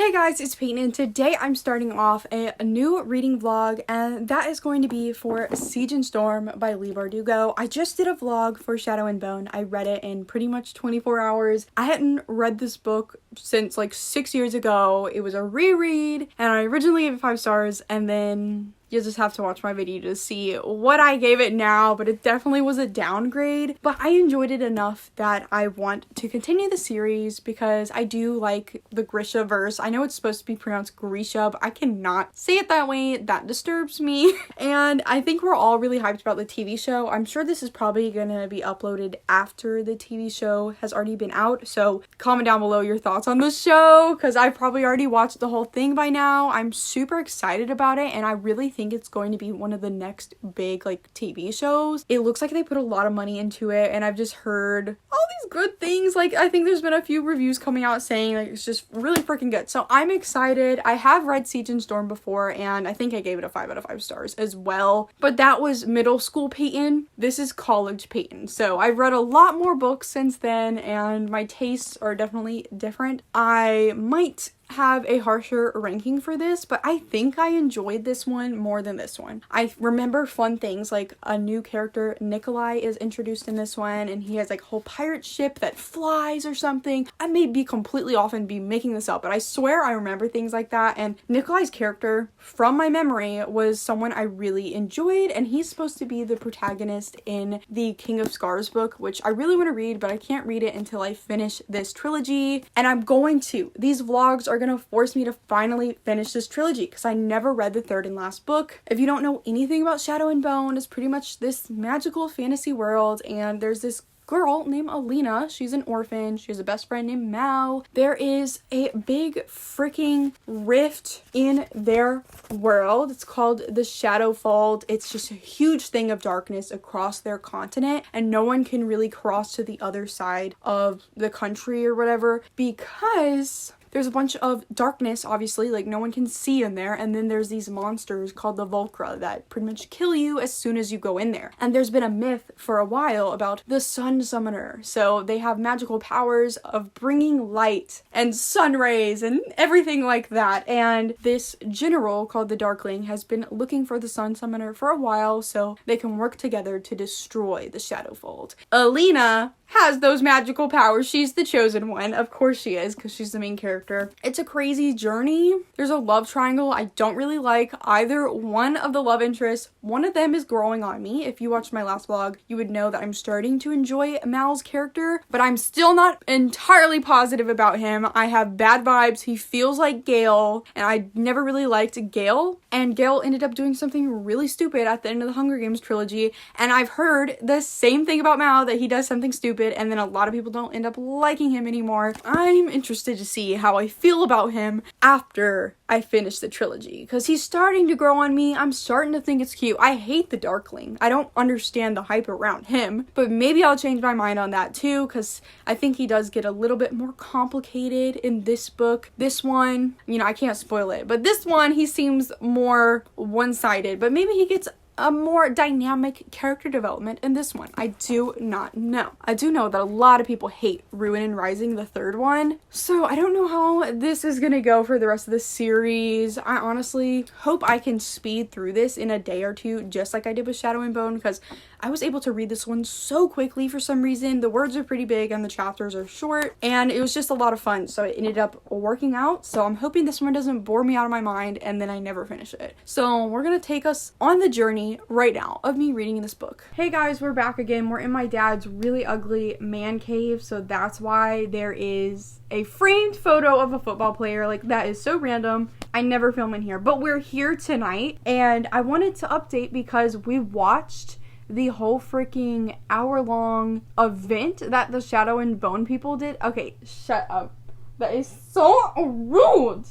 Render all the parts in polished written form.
Hey guys, it's Peyton, and today I'm starting off a new reading vlog, and that is going to be for Siege and Storm by Leigh Bardugo. I just did a vlog for Shadow and Bone. I read it in pretty much 24 hours. I hadn't read this book since like 6 years ago. It was a reread, and I originally gave it 5 stars, and then you'll just have to watch my video to see what I gave it now, but it definitely was a downgrade. But I enjoyed it enough that I want to continue the series because I do like the grishaverse. I know it's supposed to be pronounced Grisha, but I cannot say it that way. That disturbs me. And I think we're all really hyped about the TV show. I'm sure this is probably gonna be uploaded after the TV show has already been out. So comment down below your thoughts on the show because I've probably already watched the whole thing by now. I'm super excited about it, and I really think it's going to be one of the next big like TV shows. It looks like they put a lot of money into it, and I've just heard all these good things. Like, I think there's been a few reviews coming out saying like it's just really freaking good. So I'm excited. I have read Siege and Storm before, and I think I gave it a 5 out of 5 stars as well. But that was middle school Peyton. This is college Peyton. So I've read a lot more books since then, and my tastes are definitely different. I might have a harsher ranking for this, but I think I enjoyed this one more than this one. I remember fun things like a new character, Nikolai, is introduced in this one, and he has like a whole pirate ship that flies or something. I may be completely off and be making this up, but I swear I remember things like that. And Nikolai's character, from my memory, was someone I really enjoyed, and he's supposed to be the protagonist in the King of Scars book, which I really want to read, but I can't read it until I finish this trilogy. And I'm going to. These vlogs are gonna force me to finally finish this trilogy because I never read the third and last book. If you don't know anything about Shadow and Bone, it's pretty much this magical fantasy world, and there's this girl named Alina. She's an orphan. She has a best friend named Mal. There is a big freaking rift in their world. It's called the Shadowfold. It's just a huge thing of darkness across their continent, and no one can really cross to the other side of the country or whatever because there's a bunch of darkness, obviously, like no one can see in there, and then there's these monsters called the Volcra that pretty much kill you as soon as you go in there. And there's been a myth for a while about the Sun Summoner. So they have magical powers of bringing light and sun rays and everything like that. And this general called the Darkling has been looking for the Sun Summoner for a while so they can work together to destroy the Shadowfold. Alina has those magical powers. She's the chosen one. Of course she is, because she's the main character. It's a crazy journey. There's a love triangle. I don't really like either one of the love interests. One of them is growing on me. If you watched my last vlog, you would know that I'm starting to enjoy Mal's character, but I'm still not entirely positive about him. I have bad vibes. He feels like Gale, and I never really liked Gale, and Gale ended up doing something really stupid at the end of the Hunger Games trilogy, and I've heard the same thing about Mal, that he does something stupid, and then a lot of people don't end up liking him anymore. I'm interested to see how I feel about him after I finish the trilogy, because he's starting to grow on me. I'm starting to think it's cute. I hate the Darkling. I don't understand the hype around him, but maybe I'll change my mind on that too, because I think he does get a little bit more complicated in this book. This one, you know, I can't spoil it, but this one, he seems more one-sided, but maybe he gets a more dynamic character development in this one. I do not know. I do know that a lot of people hate Ruin and Rising, the third one. So I don't know how this is gonna go for the rest of the series. I honestly hope I can speed through this in a day or two, just like I did with Shadow and Bone, because I was able to read this one so quickly for some reason. The words are pretty big and the chapters are short, and it was just a lot of fun. So it ended up working out. So I'm hoping this one doesn't bore me out of my mind and then I never finish it. So we're gonna take us on the journey right now of me reading this book. Hey guys, we're back again. We're in my dad's really ugly man cave, so that's why there is a framed photo of a football player. Like, that is so random. I never film in here, but we're here tonight, and I wanted to update because we watched the whole freaking hour-long event that the Shadow and Bone people did. Okay, shut up. That is so rude.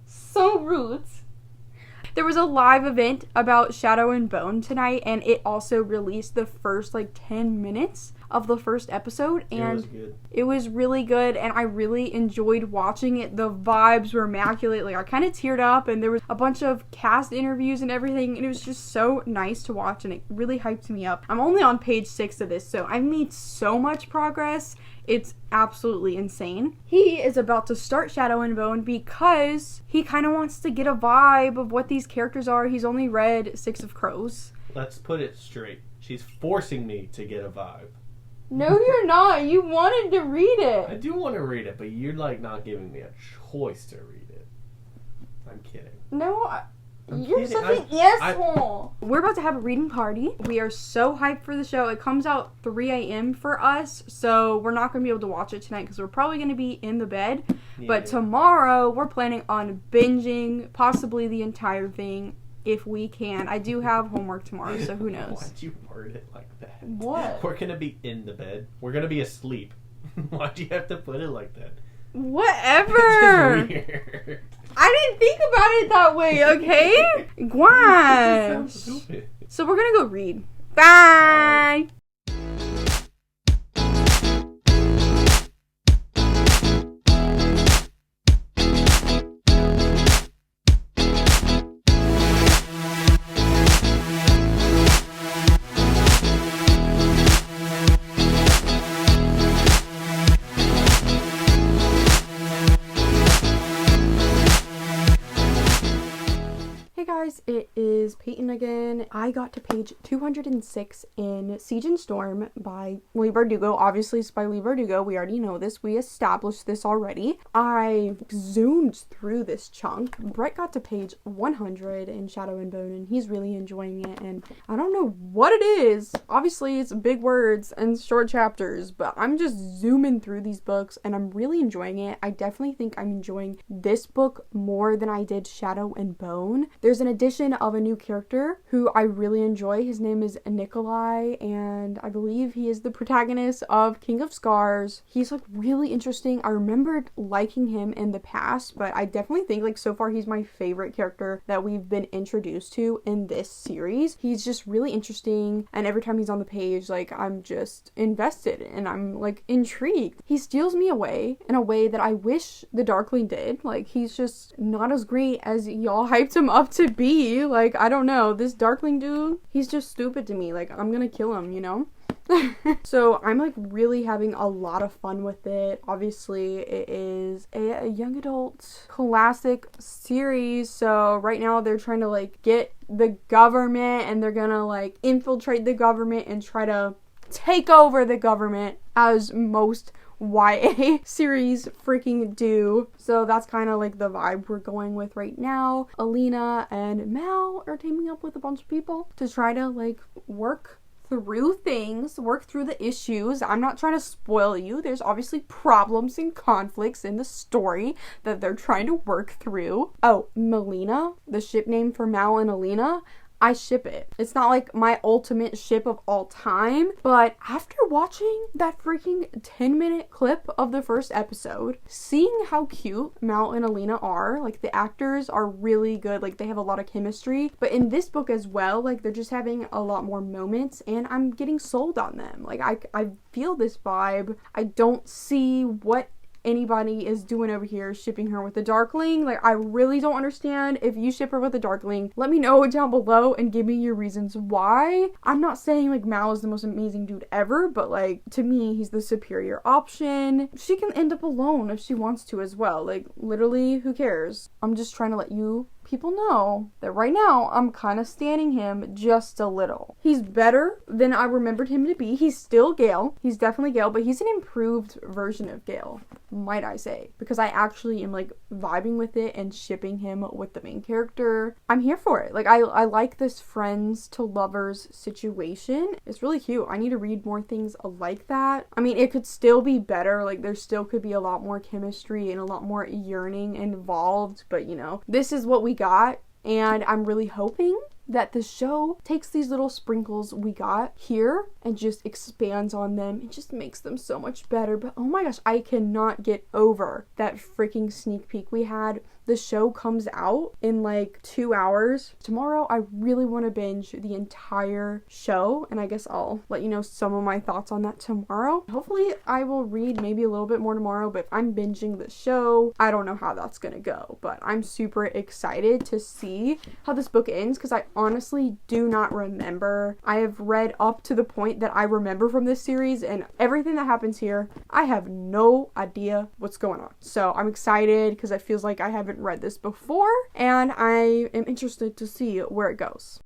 So rude. There was a live event about Shadow and Bone tonight, and it also released the first like 10 minutes of the first episode, and it was really good, and I really enjoyed watching it. The vibes were immaculate. Like, I kind of teared up, and there was a bunch of cast interviews and everything, and it was just so nice to watch, and it really hyped me up. I'm only on page 6 of this, so I've made so much progress It's absolutely insane. He is about to start Shadow and Bone because he kind of wants to get a vibe of what these characters are. He's only read Six of Crows. Let's put it straight. She's forcing me to get a vibe. No, you're not. You wanted to read it. I do want to read it, but you're like not giving me a choice to read it. I'm kidding. No, you're kidding. such an asshole. We're about to have a reading party. We are so hyped for the show. It comes out 3 a.m. for us, so we're not going to be able to watch it tonight because we're probably going to be in the bed. Yeah. But tomorrow, we're planning on binging possibly the entire thing if we can. I do have homework tomorrow, so who knows? Why'd you word it like that? What? We're going to be in the bed. We're going to be asleep. Why'd you have to put it like that? Whatever. It's just weird. I didn't think about it that way, okay? Gosh. So we're gonna go read. Bye! It is Peyton again. I got to page 206 in Siege and Storm by Leigh Bardugo. Obviously, it's by Leigh Bardugo. We already know this. We established this already. I zoomed through this chunk. Brett got to page 100 in Shadow and Bone, and he's really enjoying it. And I don't know what it is. Obviously, it's big words and short chapters, but I'm just zooming through these books, and I'm really enjoying it. I definitely think I'm enjoying this book more than I did Shadow and Bone. There's an addition of a new character who I really enjoy. His name is Nikolai, and I believe he is the protagonist of King of Scars. He's like really interesting. I remembered liking him in the past, but I definitely think like so far he's my favorite character that we've been introduced to in this series. He's just really interesting, and every time he's on the page, like I'm just invested and I'm like intrigued. He steals me away in a way that I wish the Darkling did. Like he's just not as great as y'all hyped him up to be. Like, I don't know, this Darkling dude, he's just stupid to me. Like, I'm gonna kill him, you know? So I'm like really having a lot of fun with it. Obviously it is a young adult classic series, so right now they're trying to like get the government, and they're gonna like infiltrate the government and try to take over the government, as most YA series freaking do. So that's kind of like the vibe we're going with right now. Alina and Mal are teaming up with a bunch of people to try to like work through things, work through the issues. I'm not trying to spoil you. There's obviously problems and conflicts in the story that they're trying to work through. Oh, Malina, the ship name for Mal and Alina, I ship it. It's not like my ultimate ship of all time, but after watching that freaking 10-minute clip of the first episode, seeing how cute Mal and Alina are, like the actors are really good, like they have a lot of chemistry, but in this book as well, like they're just having a lot more moments, and I'm getting sold on them. Like I feel this vibe. I don't see what anybody is doing over here shipping her with the Darkling. Like, I really don't understand. If you ship her with the Darkling, let me know down below and give me your reasons why. I'm not saying like Mal is the most amazing dude ever, but like to me he's the superior option. She can end up alone if she wants to as well. Like literally, who cares? I'm just trying to let you people know that right now I'm kind of standing him just a little. He's better than I remembered him to be. He's still Gale. He's definitely Gale, but he's an improved version of Gale, might I say, because I actually am like vibing with it and shipping him with the main character. I'm here for it. Like I like this friends to lovers situation. It's really cute. I need to read more things like that. I mean, it could still be better. Like there still could be a lot more chemistry and a lot more yearning involved, but you know, this is what we got, and I'm really hoping that the show takes these little sprinkles we got here and just expands on them and just makes them so much better. But oh my gosh, I cannot get over that freaking sneak peek we had the show comes out in like 2 hours. Tomorrow I really want to binge the entire show, and I guess I'll let you know some of my thoughts on that tomorrow. Hopefully I will read maybe a little bit more tomorrow, but if I'm binging the show, I don't know how that's gonna go, but I'm super excited to see how this book ends because I honestly do not remember. I have read up to the point that I remember from this series, and everything that happens here, I have no idea what's going on. So I'm excited because it feels like I haven't read this before, and I am interested to see where it goes.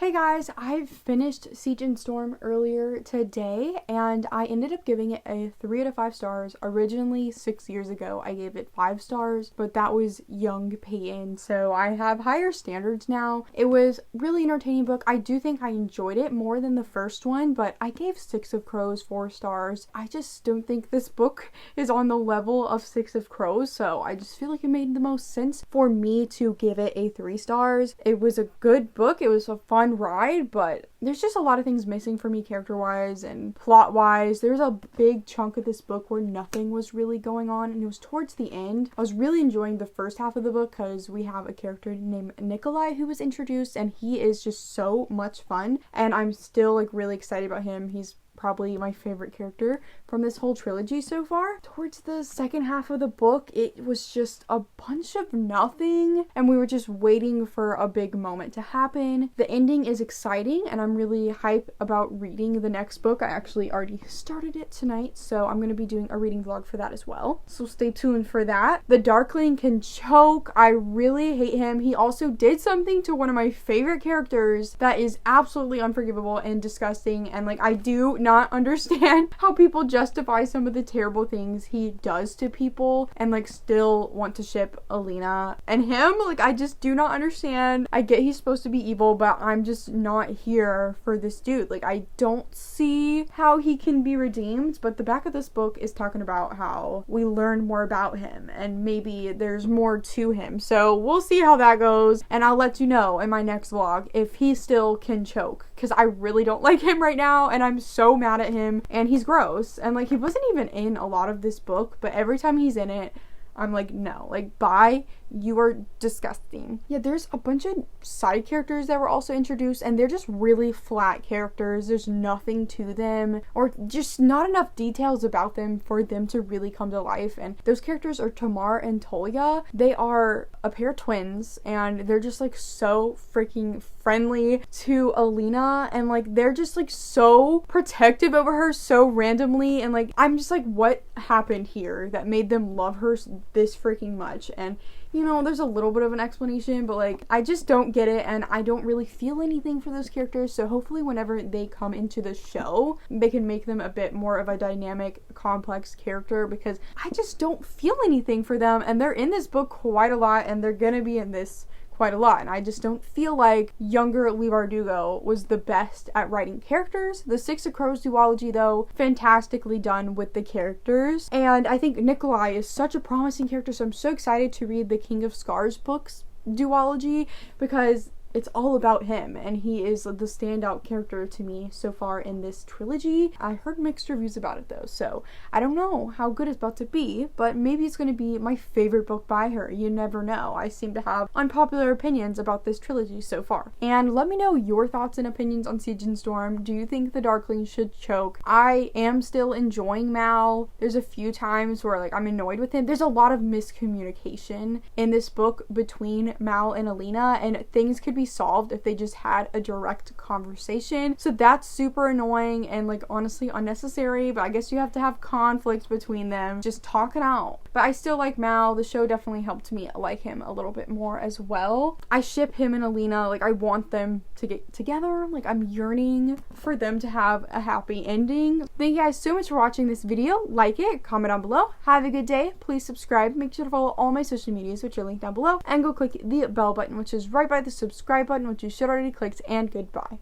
Hey guys, I finished Siege and Storm earlier today, and I ended up giving it a 3 out of 5 stars. Originally, 6 years ago, I gave it 5 stars, but that was young Peyton, so I have higher standards now. It was really entertaining book. I do think I enjoyed it more than the first one, but I gave Six of Crows 4 stars. I just don't think this book is on the level of Six of Crows, so I just feel like it made the most sense for me to give it a 3 stars. It was a good book. It was a fun ride, but there's just a lot of things missing for me character-wise and plot-wise. There's a big chunk of this book where nothing was really going on, and it was towards the end. I was really enjoying the first half of the book because we have a character named Nikolai who was introduced, and he is just so much fun, and I'm still like really excited about him. He's probably my favorite character from this whole trilogy so far. Towards the second half of the book, it was just a bunch of nothing, and we were just waiting for a big moment to happen. The ending is exciting, and I'm really hyped about reading the next book. I actually already started it tonight, so I'm going to be doing a reading vlog for that as well. So stay tuned for that. The Darkling can choke. I really hate him. He also did something to one of my favorite characters that is absolutely unforgivable and disgusting, and like I do not understand how people justify some of the terrible things he does to people and like still want to ship Alina and him. Like I just do not understand. I get he's supposed to be evil, but I'm just not here for this dude. Like I don't see how he can be redeemed, but the back of this book is talking about how we learn more about him and maybe there's more to him. So we'll see how that goes, and I'll let you know in my next vlog if he still can choke, because I really don't like him right now and I'm so mad at him, and he's gross, and like he wasn't even in a lot of this book, but every time he's in it I'm like, no, like, bye, you are disgusting. Yeah, there's a bunch of side characters that were also introduced, and they're just really flat characters. There's nothing to them, or just not enough details about them for them to really come to life. And those characters are Tamar and Tolia. They are a pair of twins, and they're just like so freaking friendly to Alina, and like they're just like so protective over her so randomly, and like I'm just like, what happened here that made them love her this freaking much? And you know, there's a little bit of an explanation, but like I just don't get it, and I don't really feel anything for those characters. So hopefully whenever they come into the show, they can make them a bit more of a dynamic, complex character, because I just don't feel anything for them, and they're in this book quite a lot, and they're gonna be in this quite a lot, and I just don't feel like younger Leigh Bardugo was the best at writing characters. The Six of Crows duology, though, fantastically done with the characters, and I think Nikolai is such a promising character, so I'm so excited to read the King of Scars books duology, because it's all about him, and he is the standout character to me so far in this trilogy. I heard mixed reviews about it though, so I don't know how good it's about to be, but maybe it's going to be my favorite book by her. You never know. I seem to have unpopular opinions about this trilogy so far. And let me know your thoughts and opinions on Siege and Storm. Do you think the Darkling should choke? I am still enjoying Mal. There's a few times where like I'm annoyed with him. There's a lot of miscommunication in this book between Mal and Alina, and things could be solved if they just had a direct conversation. So that's super annoying and like honestly unnecessary, but I guess you have to have conflict between them. Just talk it out. But I still like Mal. The show definitely helped me like him a little bit more as well. I ship him and Alina. Like I want them to get together. Like I'm yearning for them to have a happy ending. Thank you guys so much for watching this video. Like it, comment down below. Have a good day. Please subscribe. Make sure to follow all my social medias, which are linked down below, and go click the bell button, which is right by the subscribe subscribe button, which you should already clicked, and goodbye.